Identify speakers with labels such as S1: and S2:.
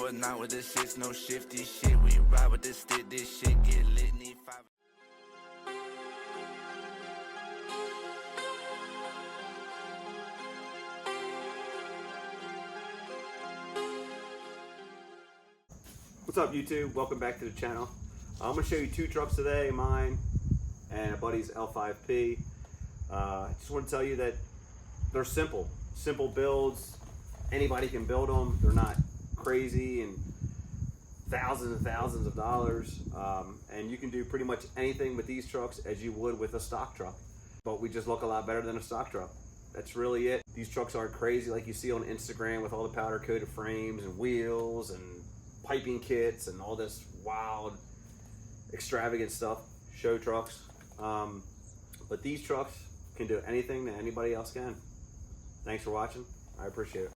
S1: or not with the six, no shifty shit. We ride with this stick, this shit get lit. Need five.
S2: What's up, YouTube? Welcome back to the channel. I'm going to show you two trucks today, mine and a buddy's L5P. I just want to tell you that they're simple builds. Anybody can build them. They're not crazy and thousands of dollars. And you can do pretty much anything with these trucks as you would with a stock truck. But we just look a lot better than a stock truck. That's really it. These trucks aren't crazy like you see on Instagram with all the powder coated frames and wheels and piping kits and all this wild, extravagant stuff, show trucks. But these trucks can do anything that anybody else can. Thanks for watching. I appreciate it.